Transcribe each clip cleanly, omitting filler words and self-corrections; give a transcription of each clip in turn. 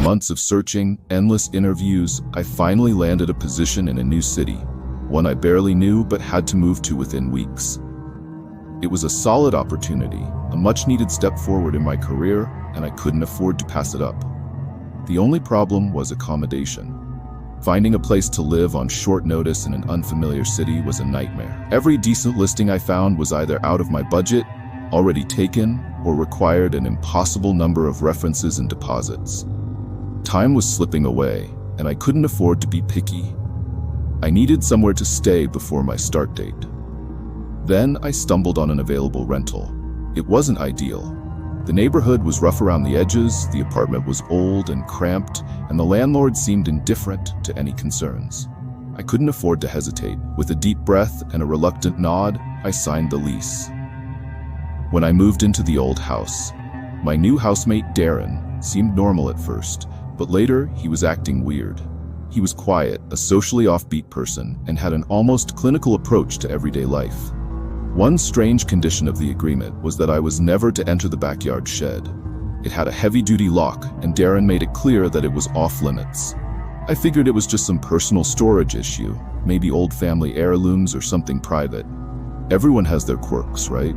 months of searching, endless interviews, I finally landed a position in a new city, one I barely knew but had to move to within weeks. It was a solid opportunity, a much-needed step forward in my career, and I couldn't afford to pass it up. The only problem was accommodation. Finding a place to live on short notice in an unfamiliar city was a nightmare. Every decent listing I found was either out of my budget, already taken, or required an impossible number of references and deposits. Time was slipping away, and I couldn't afford to be picky. I needed somewhere to stay before my start date. Then I stumbled on an available rental. It wasn't ideal. The neighborhood was rough around the edges, the apartment was old and cramped, and the landlord seemed indifferent to any concerns. I couldn't afford to hesitate. With a deep breath and a reluctant nod, I signed the lease. When I moved into the old house, my new housemate Darren seemed normal at first, but later he was acting weird. He was quiet, a socially offbeat person, and had an almost clinical approach to everyday life. One strange condition of the agreement was that I was never to enter the backyard shed. It had a heavy-duty lock, and Darren made it clear that it was off-limits. I figured it was just some personal storage issue, maybe old family heirlooms or something private. Everyone has their quirks, right?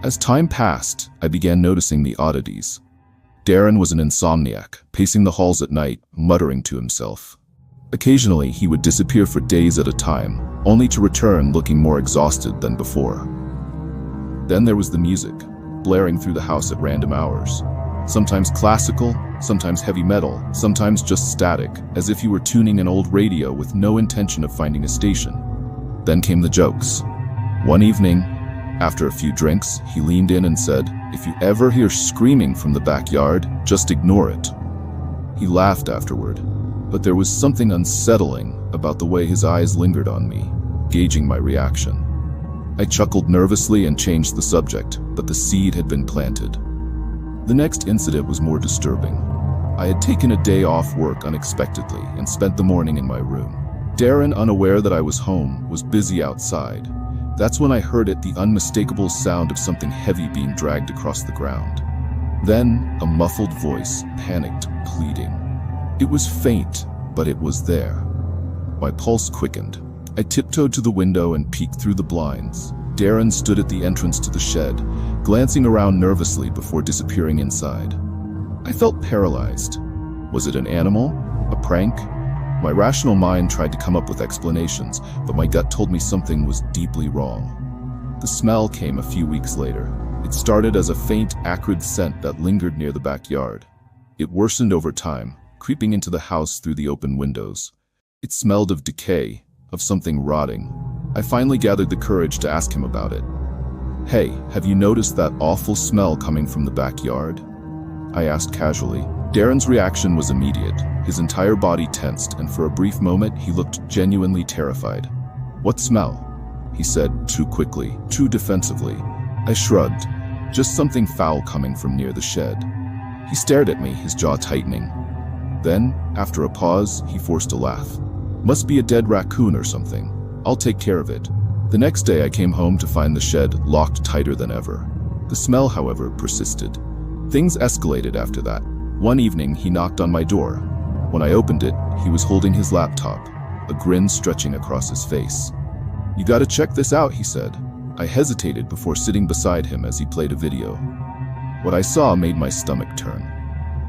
As time passed, I began noticing the oddities. Darren was an insomniac, pacing the halls at night, muttering to himself. Occasionally, he would disappear for days at a time, only to return looking more exhausted than before. Then there was the music, blaring through the house at random hours. Sometimes classical, sometimes heavy metal, sometimes just static, as if you were tuning an old radio with no intention of finding a station. Then came the jokes. One evening, after a few drinks, he leaned in and said, "If you ever hear screaming from the backyard, just ignore it." He laughed afterward, but there was something unsettling about the way his eyes lingered on me, gauging my reaction. I chuckled nervously and changed the subject, but the seed had been planted. The next incident was more disturbing. I had taken a day off work unexpectedly and spent the morning in my room. Darren, unaware that I was home, was busy outside. That's when I heard the unmistakable sound of something heavy being dragged across the ground. Then, a muffled voice, panicked, pleading. It was faint, but it was there. My pulse quickened. I tiptoed to the window and peeked through the blinds. Darren stood at the entrance to the shed, glancing around nervously before disappearing inside. I felt paralyzed. Was it an animal? A prank? My rational mind tried to come up with explanations, but my gut told me something was deeply wrong. The smell came a few weeks later. It started as a faint, acrid scent that lingered near the backyard. It worsened over time, creeping into the house through the open windows. It smelled of decay, of something rotting. I finally gathered the courage to ask him about it. "Hey, have you noticed that awful smell coming from the backyard?" I asked casually. Darren's reaction was immediate. His entire body tensed, and for a brief moment, he looked genuinely terrified. "What smell?" he said, too quickly, too defensively. I shrugged. "Just something foul coming from near the shed." He stared at me, his jaw tightening. Then, after a pause, he forced a laugh. "Must be a dead raccoon or something. I'll take care of it." The next day I came home to find the shed locked tighter than ever. The smell, however, persisted. Things escalated after that. One evening, he knocked on my door. When I opened it, he was holding his laptop, a grin stretching across his face. "You gotta check this out," he said. I hesitated before sitting beside him as he played a video. What I saw made my stomach turn.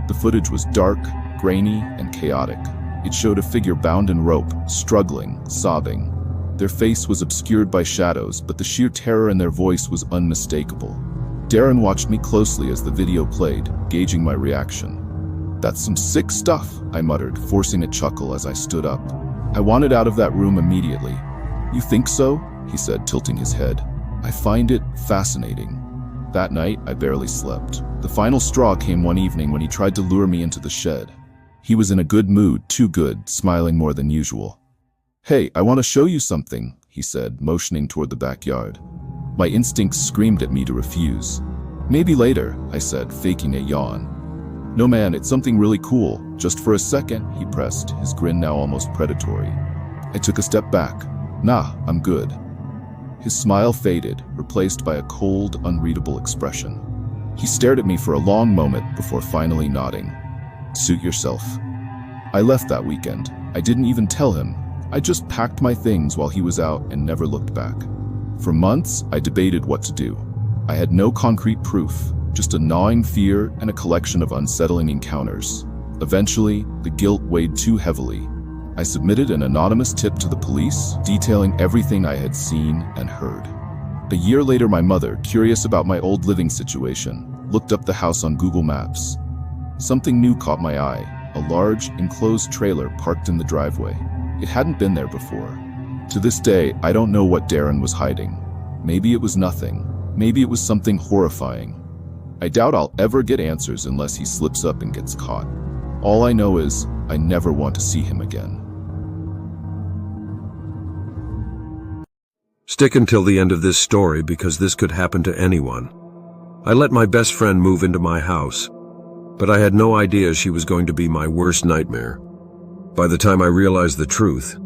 The footage was dark, grainy, and chaotic. It showed a figure bound in rope, struggling, sobbing. Their face was obscured by shadows, but the sheer terror in their voice was unmistakable. Darren watched me closely as the video played, gauging my reaction. "That's some sick stuff," I muttered, forcing a chuckle as I stood up. I wanted out of that room immediately. "You think so?" he said, tilting his head. "I find it fascinating." That night, I barely slept. The final straw came one evening when he tried to lure me into the shed. He was in a good mood, too good, smiling more than usual. "Hey, I want to show you something," he said, motioning toward the backyard. My instincts screamed at me to refuse. "Maybe later," I said, faking a yawn. "No man, it's something really cool. Just for a second," he pressed, his grin now almost predatory. I took a step back. "Nah, I'm good." His smile faded, replaced by a cold, unreadable expression. He stared at me for a long moment before finally nodding. Suit yourself. I left that weekend. I didn't even tell him. I just packed my things while he was out and never looked back. For months, I debated what to do. I had no concrete proof, just a gnawing fear and a collection of unsettling encounters. Eventually, the guilt weighed too heavily. I submitted an anonymous tip to the police, detailing everything I had seen and heard. A year later, my mother, curious about my old living situation, looked up the house on Google Maps. Something new caught my eye, a large, enclosed trailer parked in the driveway. It hadn't been there before. To this day, I don't know what Darren was hiding. Maybe it was nothing. Maybe it was something horrifying. I doubt I'll ever get answers unless he slips up and gets caught. All I know is, I never want to see him again. Stick until the end of this story because this could happen to anyone. I let my best friend move into my house, but I had no idea she was going to be my worst nightmare. By the time I realized the truth,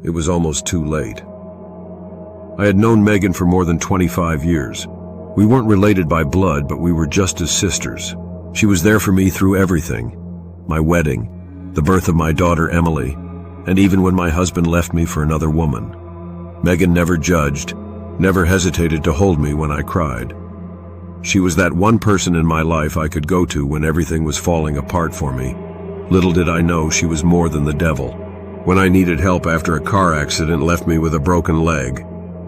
it was almost too late. I had known Megan for more than 25 years. We weren't related by blood, but we were just as sisters. She was there for me through everything. My wedding, the birth of my daughter Emily, and even when my husband left me for another woman. Megan never judged, never hesitated to hold me when I cried. She was that one person in my life I could go to when everything was falling apart for me. Little did I know she was more than the devil. When I needed help after a car accident left me with a broken leg,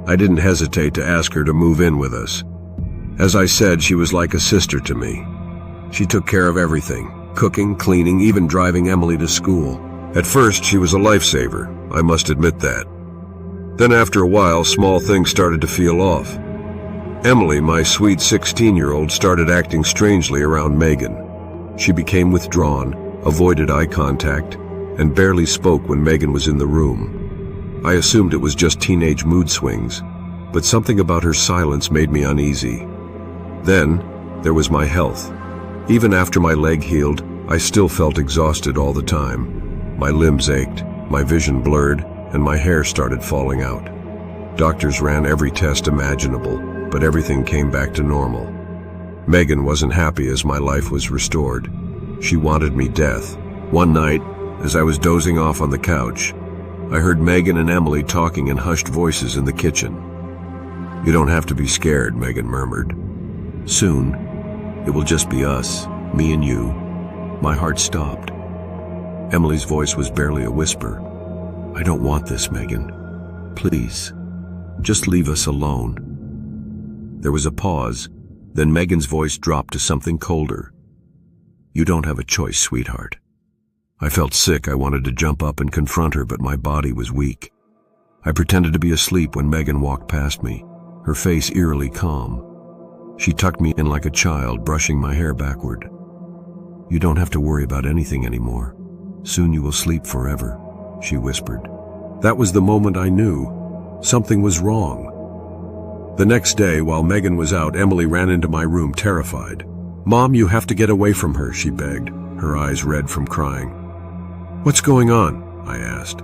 I didn't hesitate to ask her to move in with us. As I said, she was like a sister to me. She took care of everything, cooking, cleaning, even driving Emily to school. At first, she was a lifesaver, I must admit that. Then after a while, small things started to feel off. Emily, my sweet 16-year-old, started acting strangely around Megan. She became withdrawn, avoided eye contact, and barely spoke when Megan was in the room. I assumed it was just teenage mood swings, but something about her silence made me uneasy. Then, there was my health. Even after my leg healed, I still felt exhausted all the time. My limbs ached, my vision blurred, and my hair started falling out. Doctors ran every test imaginable, but everything came back to normal. Megan wasn't happy as my life was restored. She wanted me death. One night, as I was dozing off on the couch, I heard Megan and Emily talking in hushed voices in the kitchen. "You don't have to be scared," Megan murmured. "Soon, it will just be us, me and you." My heart stopped. Emily's voice was barely a whisper. "I don't want this, Megan. Please, just leave us alone." There was a pause, then Megan's voice dropped to something colder. "You don't have a choice, sweetheart." I felt sick. I wanted to jump up and confront her, but my body was weak. I pretended to be asleep when Megan walked past me, her face eerily calm. She tucked me in like a child, brushing my hair backward. "You don't have to worry about anything anymore. Soon you will sleep forever," she whispered. That was the moment I knew something was wrong. The next day, while Megan was out, Emily ran into my room terrified. "Mom, you have to get away from her," she begged, her eyes red from crying. "What's going on?" I asked.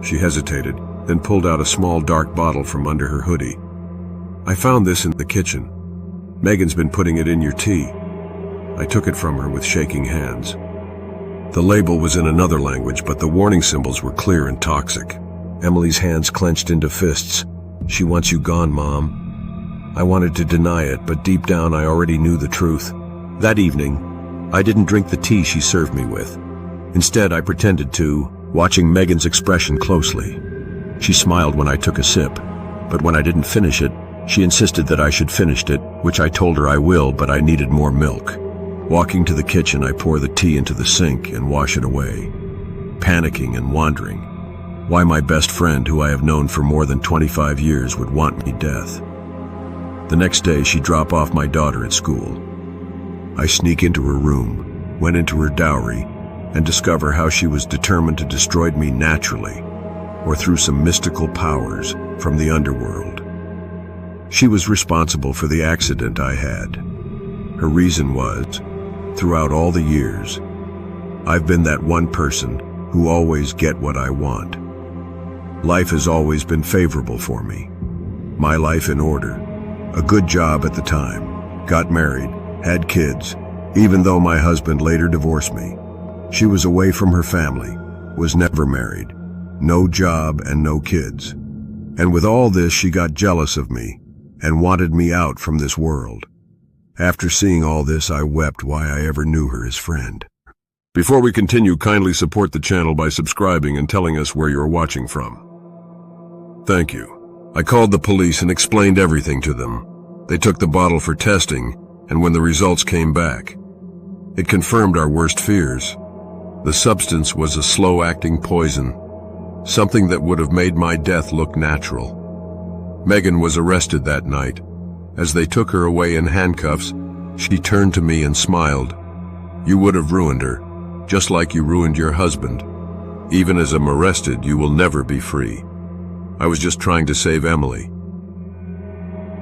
She hesitated, then pulled out a small dark bottle from under her hoodie. "I found this in the kitchen. Megan's been putting it in your tea." I took it from her with shaking hands. The label was in another language, but the warning symbols were clear and toxic. Emily's hands clenched into fists. "She wants you gone, Mom." I wanted to deny it, but deep down I already knew the truth. That evening, I didn't drink the tea she served me with. Instead, I pretended to, watching Megan's expression closely. She smiled when I took a sip, but when I didn't finish it, she insisted that I should finish it, which I told her I will, but I needed more milk. Walking to the kitchen, I pour the tea into the sink and wash it away, panicking and wondering why my best friend, who I have known for more than 25 years, would want me death. The next day, she'd drop off my daughter at school. I sneak into her room, went into her dowry, and discover how she was determined to destroy me naturally, or through some mystical powers from the underworld. She was responsible for the accident I had. Her reason was, throughout all the years, I've been that one person who always get what I want. Life has always been favorable for me. My life in order. A good job at the time. Got married. Had kids. Even though my husband later divorced me. She was away from her family, was never married, no job and no kids. And with all this, she got jealous of me and wanted me out from this world. After seeing all this, I wept why I ever knew her as friend. Before we continue, kindly support the channel by subscribing and telling us where you're watching from. Thank you. I called the police and explained everything to them. They took the bottle for testing, and when the results came back, it confirmed our worst fears. The substance was a slow-acting poison, something that would have made my death look natural. Megan was arrested that night. As they took her away in handcuffs, she turned to me and smiled. You would have ruined her, just like you ruined your husband. Even as I'm arrested, you will never be free. I was just trying to save Emily.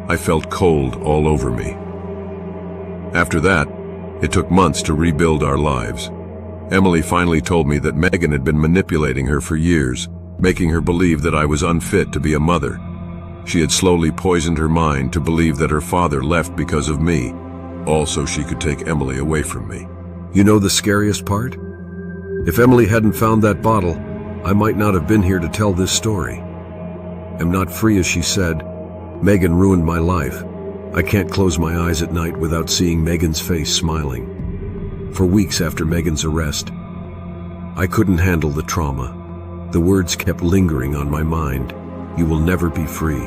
I felt cold all over me. After that, it took months to rebuild our lives. Emily finally told me that Megan had been manipulating her for years, making her believe that I was unfit to be a mother. She had slowly poisoned her mind to believe that her father left because of me, all so she could take Emily away from me. You know the scariest part? If Emily hadn't found that bottle, I might not have been here to tell this story. I'm not free, as she said. Megan ruined my life. I can't close my eyes at night without seeing Megan's face smiling. For weeks after Megan's arrest, I couldn't handle the trauma. The words kept lingering on my mind. You will never be free.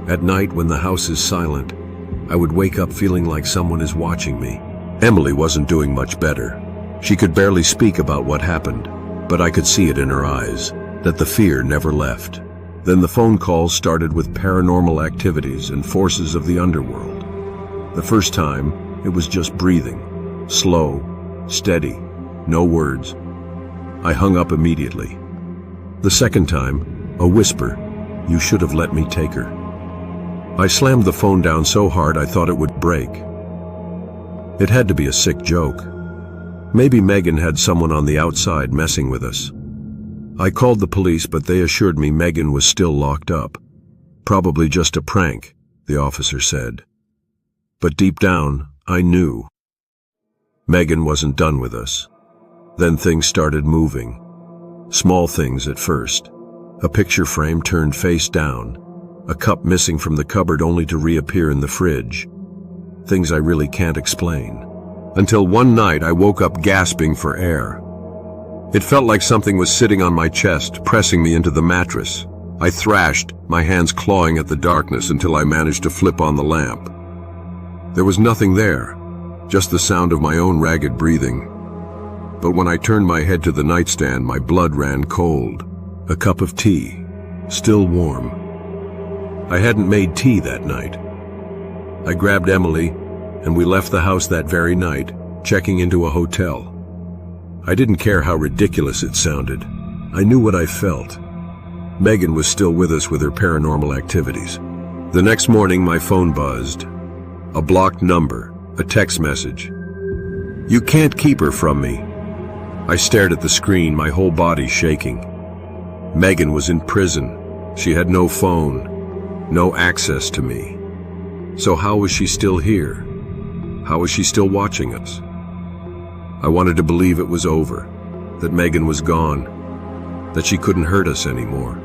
At night, when the house is silent, I would wake up feeling like someone is watching me. Emily wasn't doing much better. She could barely speak about what happened, but I could see it in her eyes, that the fear never left. Then the phone calls started with paranormal activities and forces of the underworld. The first time, it was just breathing. Slow, steady, no words. I hung up immediately. The second time, a whisper, you should have let me take her. I slammed the phone down so hard I thought it would break. It had to be a sick joke. Maybe Megan had someone on the outside messing with us. I called the police, but they assured me Megan was still locked up. Probably just a prank, the officer said. But deep down, I knew. Megan wasn't done with us. Then things started moving. Small things at first. A picture frame turned face down. A cup missing from the cupboard only to reappear in the fridge. Things I really can't explain. Until one night I woke up gasping for air. It felt like something was sitting on my chest, pressing me into the mattress. I thrashed, my hands clawing at the darkness until I managed to flip on the lamp. There was nothing there. Just the sound of my own ragged breathing. But when I turned my head to the nightstand, my blood ran cold. A cup of tea, still warm. I hadn't made tea that night. I grabbed Emily, and we left the house that very night, checking into a hotel. I didn't care how ridiculous it sounded. I knew what I felt. Megan was still with us with her paranormal activities. The next morning, my phone buzzed. A blocked number. A text message. You can't keep her from me. I stared at the screen, my whole body shaking. Megan was in prison. She had no phone, no access to me. So how was she still here? How was she still watching us? I wanted to believe it was over, that Megan was gone, that she couldn't hurt us anymore.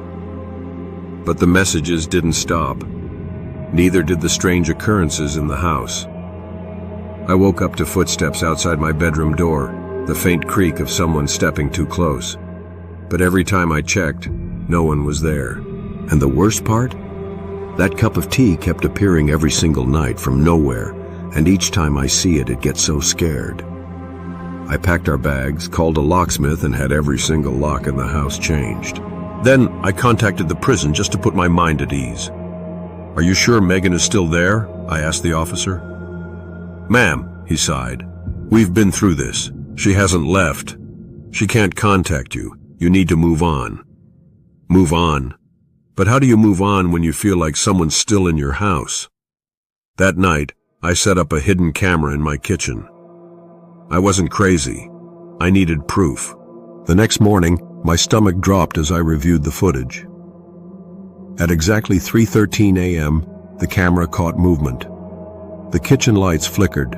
But the messages didn't stop. Neither did the strange occurrences in the house. I woke up to footsteps outside my bedroom door, the faint creak of someone stepping too close. But every time I checked, no one was there. And the worst part? That cup of tea kept appearing every single night from nowhere, and each time I see it, it gets so scared. I packed our bags, called a locksmith, and had every single lock in the house changed. Then I contacted the prison just to put my mind at ease. Are you sure Megan is still there? I asked the officer. Ma'am, he sighed. We've been through this. She hasn't left. She can't contact you. You need to move on. Move on? But how do you move on when you feel like someone's still in your house? That night, I set up a hidden camera in my kitchen. I wasn't crazy. I needed proof. The next morning, my stomach dropped as I reviewed the footage. At exactly 3:13 a.m., the camera caught movement. The kitchen lights flickered.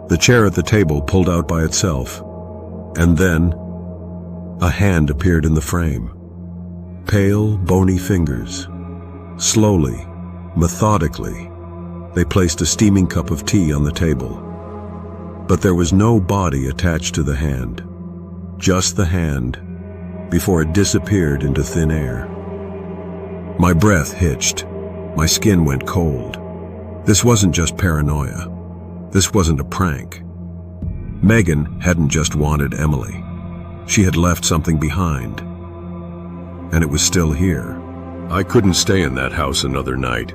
The chair at the table pulled out by itself. And then, a hand appeared in the frame. Pale, bony fingers. Slowly, methodically, they placed a steaming cup of tea on the table. But there was no body attached to the hand. Just the hand, before it disappeared into thin air. My breath hitched. My skin went cold. This wasn't just paranoia. This wasn't a prank. Megan hadn't just wanted Emily. She had left something behind. And it was still here. I couldn't stay in that house another night.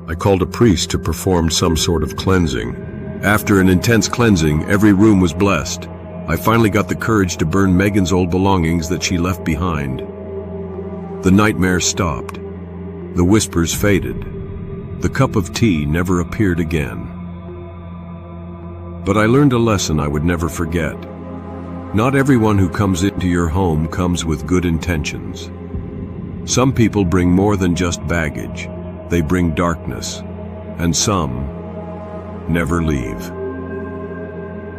I called a priest to perform some sort of cleansing. After an intense cleansing, every room was blessed. I finally got the courage to burn Megan's old belongings that she left behind. The nightmare stopped. The whispers faded. The cup of tea never appeared again. But I learned a lesson I would never forget. Not everyone who comes into your home comes with good intentions. Some people bring more than just baggage. They bring darkness. And some never leave.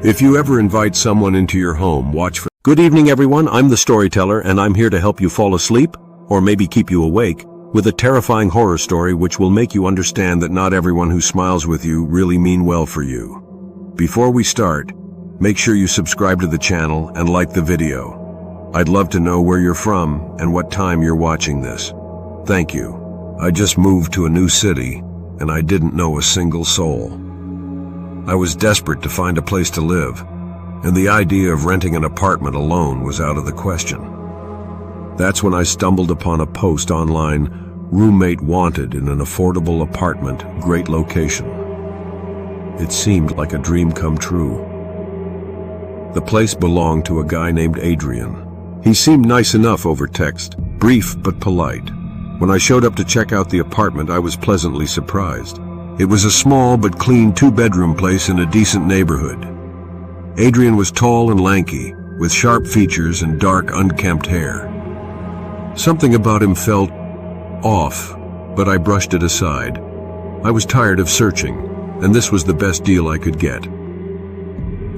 If you ever invite someone into your home, watch for— Good evening, everyone. I'm the storyteller, and I'm here to help you fall asleep, or maybe keep you awake, with a terrifying horror story which will make you understand that not everyone who smiles with you really mean well for you. Before we start, make sure you subscribe to the channel and like the video. I'd love to know where you're from and what time you're watching this. Thank you. I just moved to a new city, and I didn't know a single soul. I was desperate to find a place to live, and the idea of renting an apartment alone was out of the question. That's when I stumbled upon a post online, "Roommate wanted in an affordable apartment, great location." It seemed like a dream come true. The place belonged to a guy named Adrian. He seemed nice enough over text, brief but polite. When I showed up to check out the apartment, I was pleasantly surprised. It was a small but clean two-bedroom place in a decent neighborhood. Adrian was tall and lanky, with sharp features and dark, unkempt hair. Something about him felt off, but I brushed it aside. I was tired of searching, and this was the best deal I could get.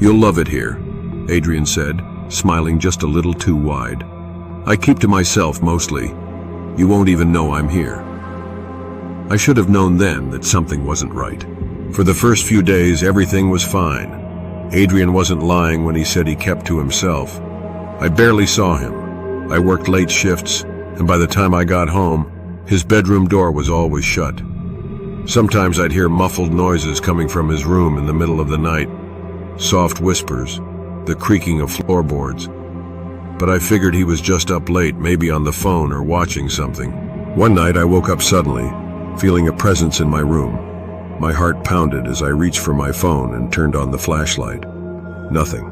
"You'll love it here," Adrian said, smiling just a little too wide. "I keep to myself mostly. You won't even know I'm here." I should have known then that something wasn't right. For the first few days, everything was fine. Adrian wasn't lying when he said he kept to himself. I barely saw him. I worked late shifts, and by the time I got home, his bedroom door was always shut. Sometimes I'd hear muffled noises coming from his room in the middle of the night, soft whispers, the creaking of floorboards. But I figured he was just up late, maybe on the phone or watching something. One night I woke up suddenly, feeling a presence in my room. My heart pounded as I reached for my phone and turned on the flashlight. Nothing.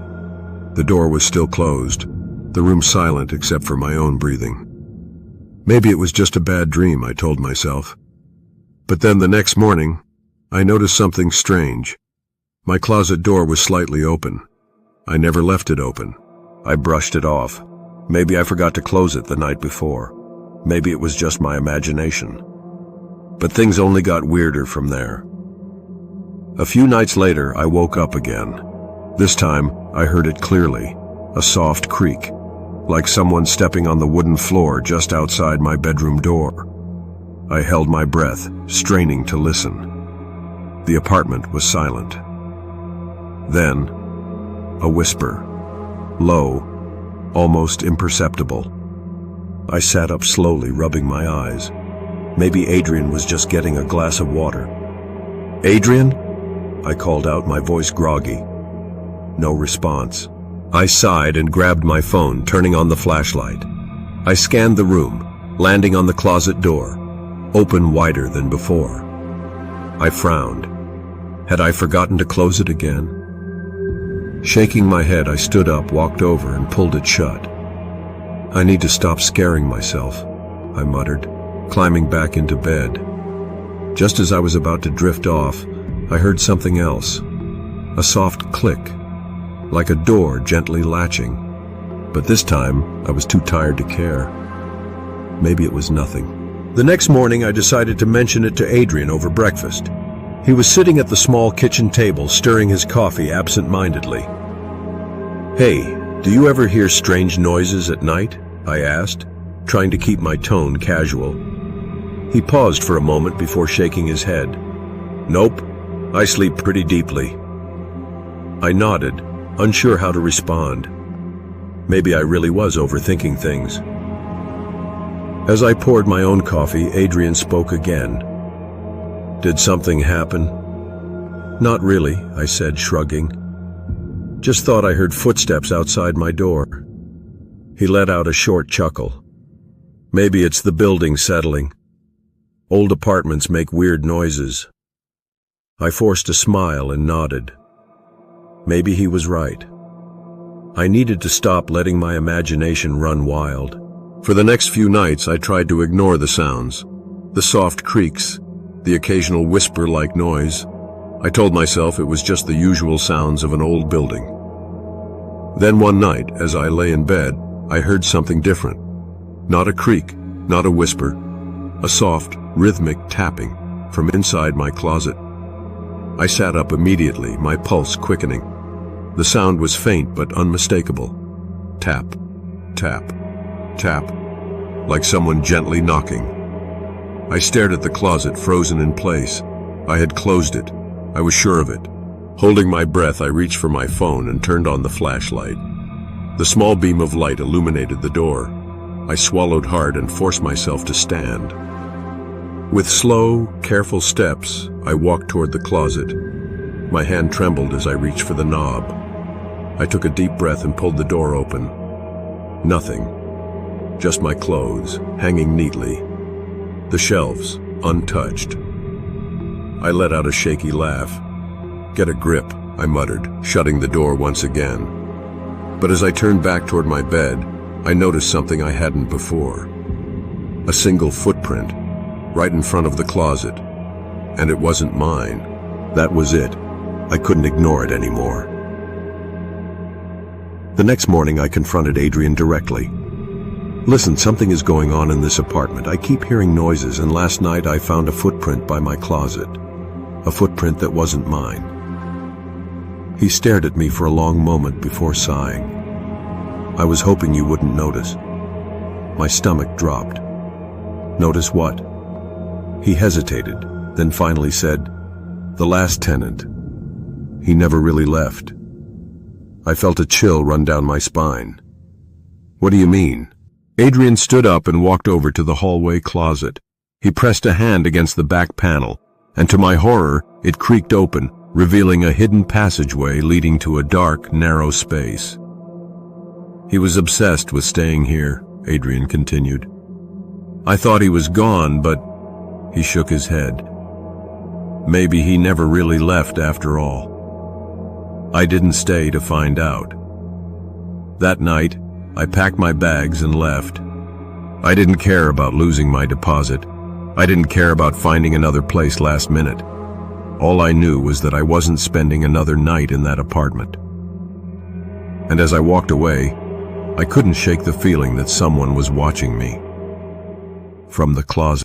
The door was still closed, the room silent except for my own breathing. Maybe it was just a bad dream, I told myself. But then the next morning, I noticed something strange. My closet door was slightly open. I never left it open. I brushed it off. Maybe I forgot to close it the night before. Maybe it was just my imagination. But things only got weirder from there. A few nights later, I woke up again. This time, I heard it clearly, a soft creak, like someone stepping on the wooden floor just outside my bedroom door. I held my breath, straining to listen. The apartment was silent. Then, a whisper, low, almost imperceptible. I sat up slowly, rubbing my eyes. Maybe Adrian was just getting a glass of water. "Adrian?" I called out, my voice groggy. No response. I sighed and grabbed my phone, turning on the flashlight. I scanned the room, landing on the closet door, open wider than before. I frowned. Had I forgotten to close it again? Shaking my head, I stood up, walked over, and pulled it shut. "I need to stop scaring myself," I muttered, climbing back into bed. Just as I was about to drift off, I heard something else. A soft click, like a door gently latching. But this time, I was too tired to care. Maybe it was nothing. The next morning, I decided to mention it to Adrian over breakfast. He was sitting at the small kitchen table, stirring his coffee absent-mindedly. "Hey," "Do you ever hear strange noises at night?" I asked, trying to keep my tone casual. He paused for a moment before shaking his head. "Nope, I sleep pretty deeply." I nodded, unsure how to respond. Maybe I really was overthinking things. As I poured my own coffee, Adrian spoke again. "Did something happen?" "Not really," I said, shrugging. "Just thought I heard footsteps outside my door." He let out a short chuckle. "Maybe it's the building settling. Old apartments make weird noises." I forced a smile and nodded. Maybe he was right. I needed to stop letting my imagination run wild. For the next few nights, I tried to ignore the sounds, the soft creaks, the occasional whisper-like noise. I told myself it was just the usual sounds of an old building. Then one night, as I lay in bed, I heard something different. Not a creak, not a whisper, a soft, rhythmic tapping from inside my closet. I sat up immediately, my pulse quickening. The sound was faint but unmistakable. Tap, tap, tap, like someone gently knocking. I stared at the closet, frozen in place. I had closed it. I was sure of it. Holding my breath, I reached for my phone and turned on the flashlight. The small beam of light illuminated the door. I swallowed hard and forced myself to stand. With slow, careful steps, I walked toward the closet. My hand trembled as I reached for the knob. I took a deep breath and pulled the door open. Nothing. Just my clothes, hanging neatly. The shelves, untouched. I let out a shaky laugh. "Get a grip," I muttered, shutting the door once again. But as I turned back toward my bed, I noticed something I hadn't before. A single footprint, right in front of the closet. And it wasn't mine. That was it. I couldn't ignore it anymore. The next morning, I confronted Adrian directly. "Listen, something is going on in this apartment. I keep hearing noises, and last night I found a footprint by my closet. A footprint that wasn't mine." He stared at me for a long moment before sighing. "I was hoping you wouldn't notice." My stomach dropped. "Notice what?" He hesitated, then finally said, "The last tenant. He never really left." I felt a chill run down my spine. "What do you mean?" Adrian stood up and walked over to the hallway closet. He pressed a hand against the back panel, and to my horror, it creaked open, revealing a hidden passageway leading to a dark, narrow space. "He was obsessed with staying here," Adrian continued. "I thought he was gone, but..." He shook his head. "Maybe he never really left after all." I didn't stay to find out. That night, I packed my bags and left. I didn't care about losing my deposit. I didn't care about finding another place last minute. All I knew was that I wasn't spending another night in that apartment. And as I walked away, I couldn't shake the feeling that someone was watching me from the closet.